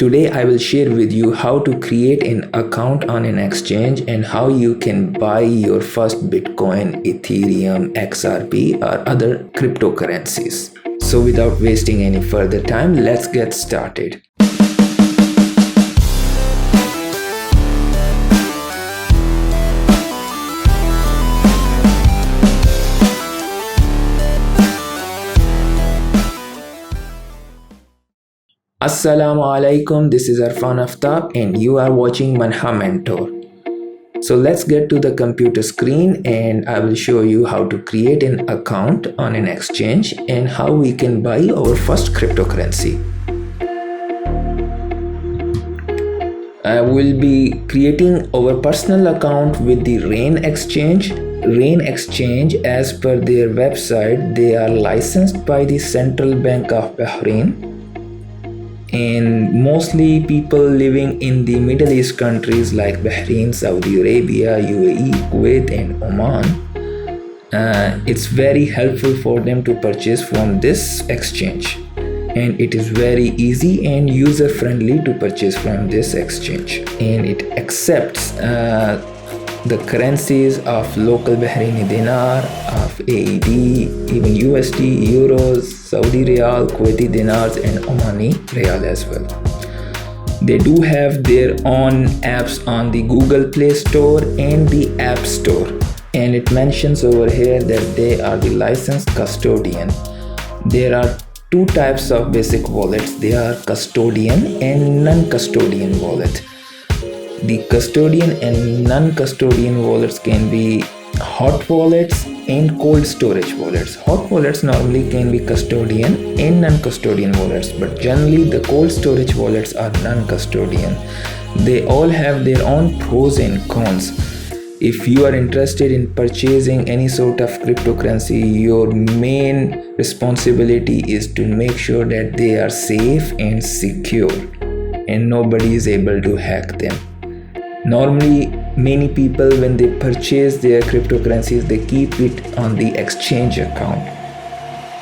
Today I will share with you how to create an account on an exchange and how you can buy your first Bitcoin, Ethereum, XRP or other cryptocurrencies. So without wasting any further time, let's get started. Assalamu alaikum, this is Arfan Aftab and you are watching MANHA Mentor. So let's get to the computer screen and I will show you how to create an account on an exchange and how we can buy our first cryptocurrency. I will be creating our personal account with the Rain exchange. Rain exchange, as per their website, they are licensed by the Central Bank of Bahrain. And mostly people living in the Middle East countries like Bahrain, Saudi Arabia, UAE, Kuwait and Oman, it's very helpful for them to purchase from this exchange, and it is very easy and user friendly to purchase from this exchange, and it accepts the currencies of local Bahraini dinar, of AED, even USD, euros, Saudi Riyal, Kuwaiti dinars and Omani Riyal as well. They do have their own apps on the Google Play Store and the App Store, and it mentions over here that they are the licensed custodian. There are two types of basic wallets. They are custodian and non-custodian wallet. The custodian and non-custodian wallets can be hot wallets and cold storage wallets. Hot wallets normally can be custodian and non-custodian wallets, but generally the cold storage wallets are non-custodian. They all have their own pros and cons. If you are interested in purchasing any sort of cryptocurrency, your main responsibility is to make sure that they are safe and secure and nobody is able to hack them. Normally, many people, when they purchase their cryptocurrencies, they keep it on the exchange account.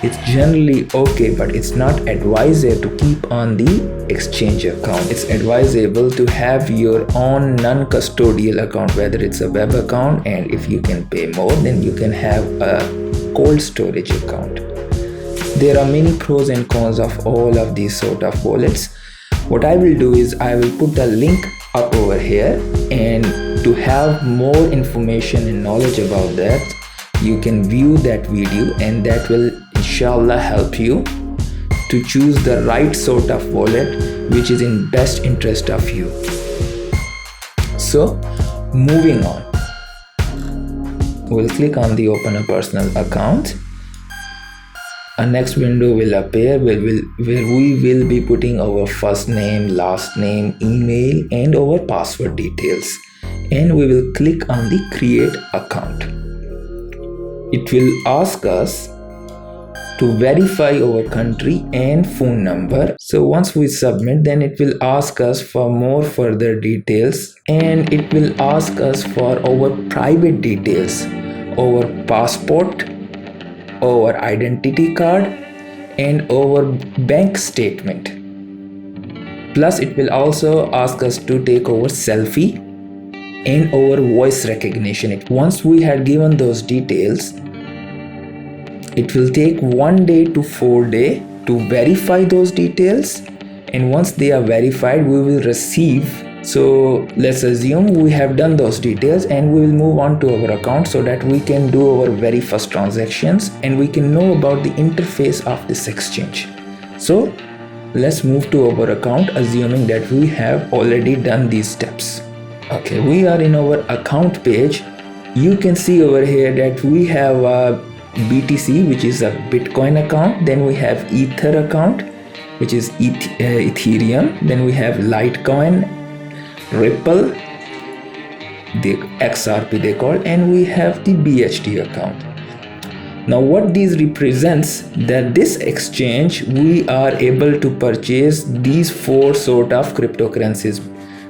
It's generally okay, but it's not advisable to keep on the exchange account. It's advisable to have your own non-custodial account, whether it's a web account, and if you can pay more, then you can have a cold storage account. There are many pros and cons of all of these sort of wallets. What I will do is I will put a link up over here, and to have more information and knowledge about that, you can view that video, and that will inshallah help you to choose the right sort of wallet which is in best interest of you. So moving on, we'll click on the open a personal account. A next window will appear where we will be putting our first name, last name, email and our password details, and we will click on the create account. It will ask us to verify our country and phone number. So once we submit, then it will ask us for more further details, and it will ask us for our private details, our passport, our identity card and our bank statement. Plus it will also ask us to take our selfie and our voice recognition. Once we had given those details, it will take 1 day to 4 days to verify those details, and once they are verified, we will receive. So let's assume we have done those details, and we will move on to our account so that we can do our very first transactions and we can know about the interface of this exchange. So let's move to our account, assuming that we have already done these steps. Okay, we are in our account page. You can see over here that we have a BTC, which is a Bitcoin account. Then we have Ether account, which is Ethereum. Then we have Litecoin, Ripple, the XRP they call, and we have the BHD account. Now what these represents, that this exchange we are able to purchase these four sort of cryptocurrencies,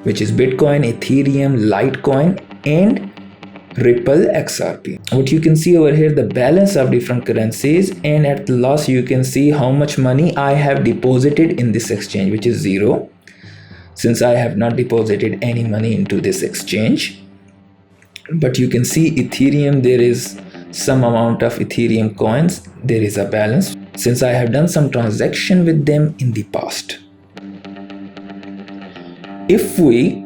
which is Bitcoin, Ethereum, Litecoin and Ripple XRP. What you can see over here, the balance of different currencies, and at the last you can see how much money I have deposited in this exchange, which is 0. since I have not deposited any money into this exchange. But you can see Ethereum, there is some amount of Ethereum coins, there is a balance since I have done some transaction with them in the past. If we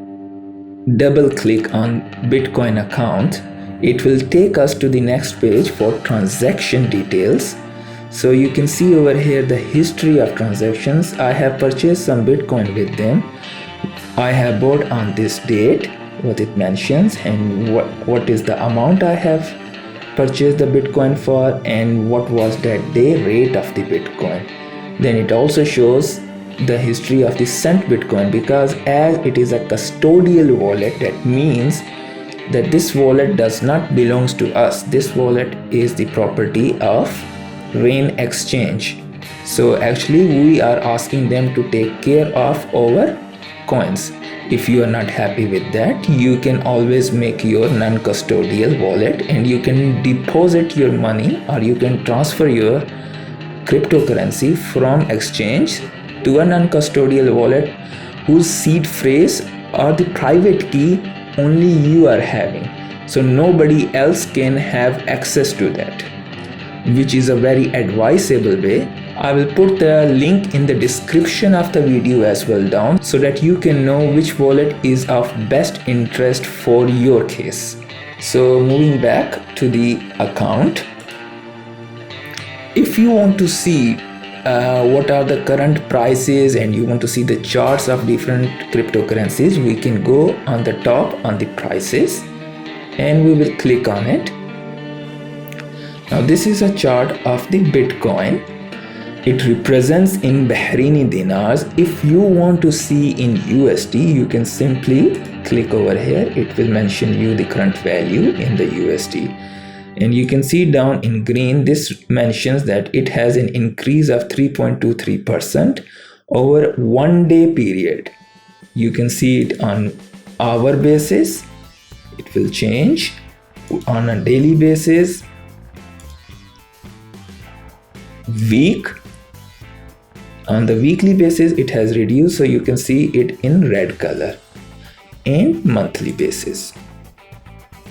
double click on Bitcoin account, it will take us to the next page for transaction details. So you can see over here the history of transactions. I have purchased some Bitcoin with them. I have bought on this date, what it mentions, and what is the amount I have purchased the Bitcoin for, and what was that day rate of the Bitcoin. Then it also shows the history of the sent Bitcoin, because as it is a custodial wallet, that means that this wallet does not belongs to us. This wallet is the property of Rain Exchange. So actually we are asking them to take care of our coins. If you are not happy with that, you can always make your non-custodial wallet and you can deposit your money, or you can transfer your cryptocurrency from exchange to a non-custodial wallet whose seed phrase or the private key only you are having. So nobody else can have access to that, which is a very advisable way. I will put the link in the description of the video as well down, so that you can know which wallet is of best interest for your case. So moving back to the account, if you want to see what are the current prices and you want to see the charts of different cryptocurrencies, we can go on the top on the prices and we will click on it. Now this is a chart of the Bitcoin. It represents in Bahraini dinars. If you want to see in USD, you can simply click over here. It will mention you the current value in the USD. And you can see down in green, this mentions that it has an increase of 3.23% over 1 day period. You can see it on hour basis. It will change on a daily basis, week. On the weekly basis, it has reduced, so you can see it in red color, and monthly basis.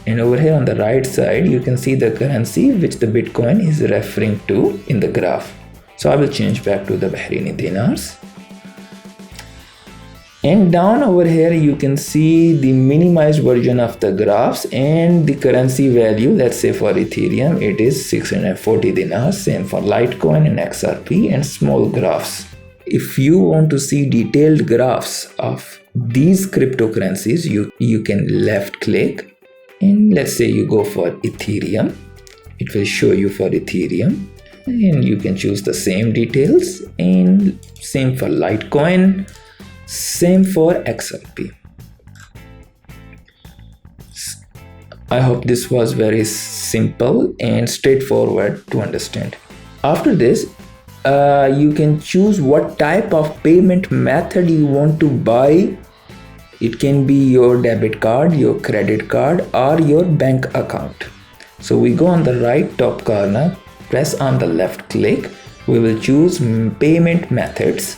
And over here on the right side, you can see the currency which the Bitcoin is referring to in the graph. So I will change back to the Bahraini dinars. And down over here, you can see the minimized version of the graphs and the currency value. Let's say for Ethereum, it is 640 dinars. Same for Litecoin and XRP and small graphs. If you want to see detailed graphs of these cryptocurrencies, you can left click. And let's say you go for Ethereum, it will show you for Ethereum, and you can choose the same details, and same for Litecoin, same for XRP. I hope this was very simple and straightforward to understand. After this, you can choose what type of payment method you want to buy. It can be your debit card, your credit card, or your bank account. So we go on the right top corner, press on the left click. We will choose payment methods.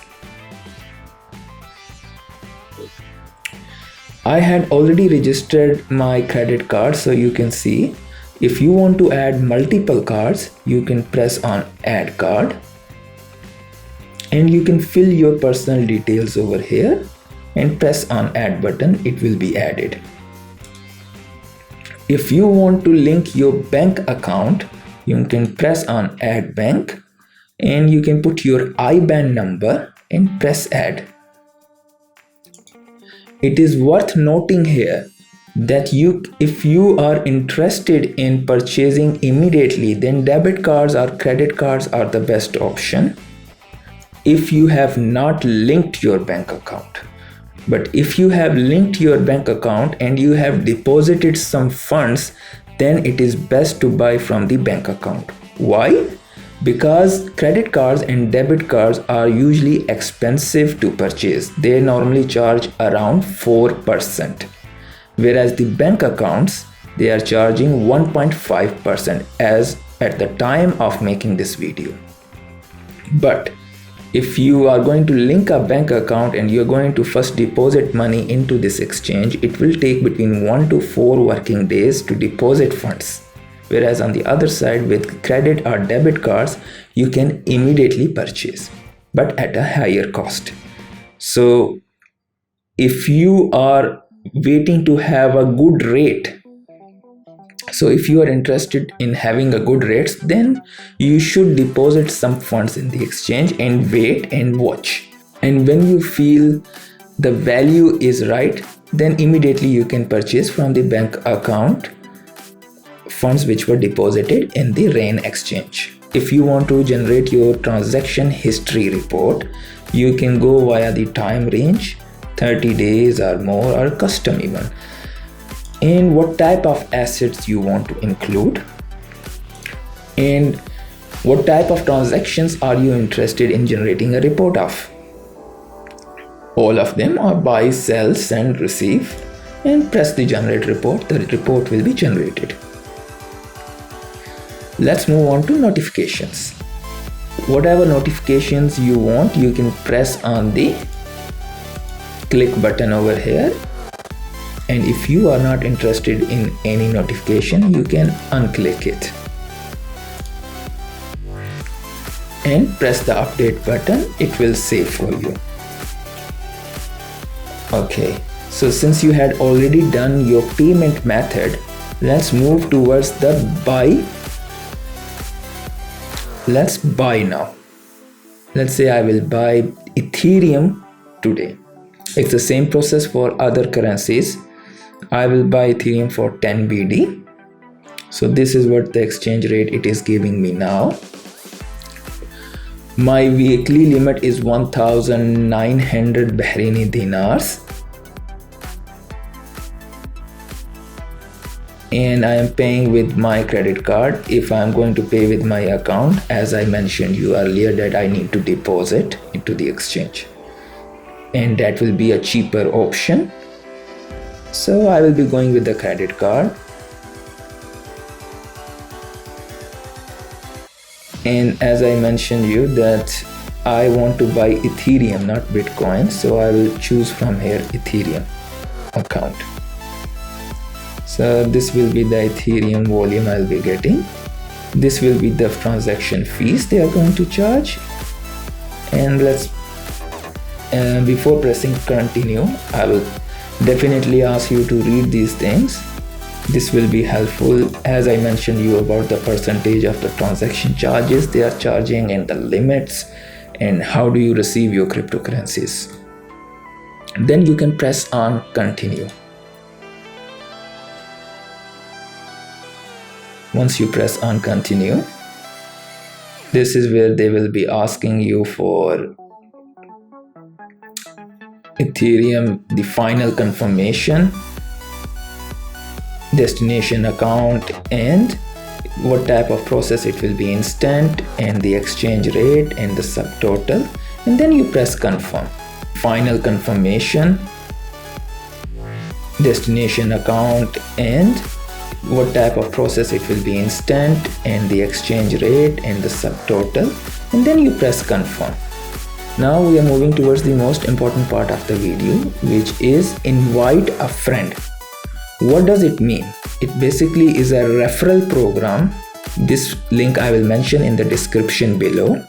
I had already registered my credit card, so you can see if you want to add multiple cards, you can press on add card and you can fill your personal details over here and press on add button. It will be added. If you want to link your bank account, you can press on add bank and you can put your IBAN number and press add. It is worth noting here that if you are interested in purchasing immediately, then debit cards or credit cards are the best option if you have not linked your bank account. But if you have linked your bank account and you have deposited some funds, then it is best to buy from the bank account. Why? Because credit cards and debit cards are usually expensive to purchase. They normally charge around 4%. Whereas the bank accounts, they are charging 1.5% as at the time of making this video. But If you are going to link a bank account and you're going to first deposit money into this exchange, it will take between 1 to 4 working days to deposit funds. Whereas on the other side, with credit or debit cards, you can immediately purchase, but at a higher cost. So if you are waiting to have a good rate, so if you are interested in having a good rates, then you should deposit some funds in the exchange and wait and watch. And when you feel the value is right, then immediately you can purchase from the bank account funds which were deposited in the rain exchange. If you want to generate your transaction history report, you can go via the time range, 30 days or more, or custom even. And what type of assets you want to include, and what type of transactions are you interested in generating a report of. All of them are buy, sell, send, receive, and press the generate report. The report will be generated. Let's move on to notifications. Whatever notifications you want, you can press on the click button over here. And if you are not interested in any notification, you can unclick it and press the update button. It will save for you. Okay, so since you had already done your payment method, let's move towards the buy. Let's buy now. Let's say I will buy Ethereum today. It's the same process for other currencies. I will buy Ethereum for 10 BD. So this is what the exchange rate it is giving me now. My weekly limit is 1,900 Bahraini dinars. And I am paying with my credit card. If I am going to pay with my account, as I mentioned you earlier, that I need to deposit into the exchange. And that will be a cheaper option. So I will be going with the credit card. And as I mentioned you that I want to buy Ethereum, not Bitcoin. So I will choose from here Ethereum account. So this will be the Ethereum volume I'll be getting. This will be the transaction fees they are going to charge. And before pressing continue, I will definitely ask you to read these things. This will be helpful, as I mentioned you about the percentage of the transaction charges they are charging and the limits and how do you receive your cryptocurrencies. Then you can press on continue. Once you press on continue, this is where they will be asking you for Ethereum, the final confirmation, destination account, and what type of process it will be, instant, and the exchange rate and the subtotal. And then you press confirm. Final confirmation, destination account, and what type of process it will be, instant, and the exchange rate and the subtotal. And then you press confirm. Now we are moving towards the most important part of the video, which is invite a friend. What does it mean? It basically is a referral program. This link I will mention in the description below.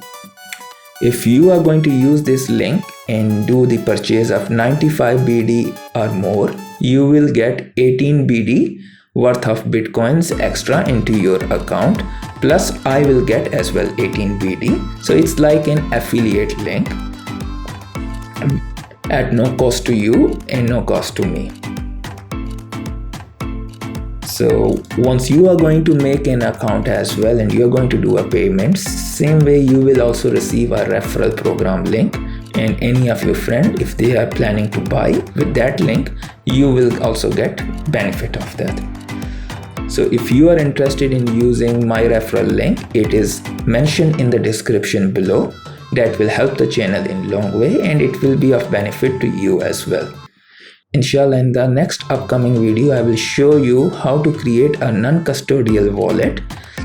If you are going to use this link and do the purchase of 95 BD or more, you will get 18 BD worth of Bitcoins extra into your account. Plus I will get as well 18 BD. So it's like an affiliate link at no cost to you and no cost to me. So once you are going to make an account as well and you are going to do a payment, same way you will also receive a referral program link, and any of your friend, if they are planning to buy with that link, you will also get benefit of that. So if you are interested in using my referral link, it is mentioned in the description below. That will help the channel in long way and it will be of benefit to you as well. Inshallah, in the next upcoming video, I will show you how to create a non-custodial wallet.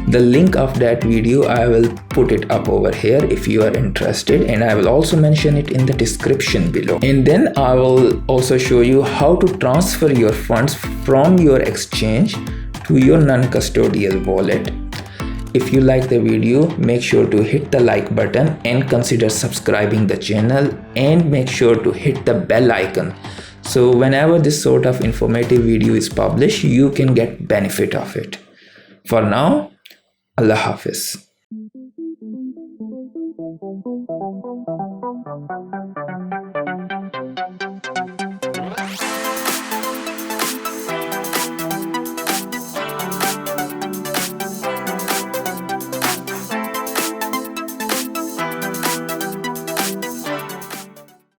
The link of that video, I will put it up over here if you are interested, and I will also mention it in the description below. And then I will also show you how to transfer your funds from your exchange to your non-custodial wallet. If you like the video, make sure to hit the like button and consider subscribing the channel, and make sure to hit the bell icon. So whenever this sort of informative video is published, you can get benefit of it. For now, Allah Hafiz.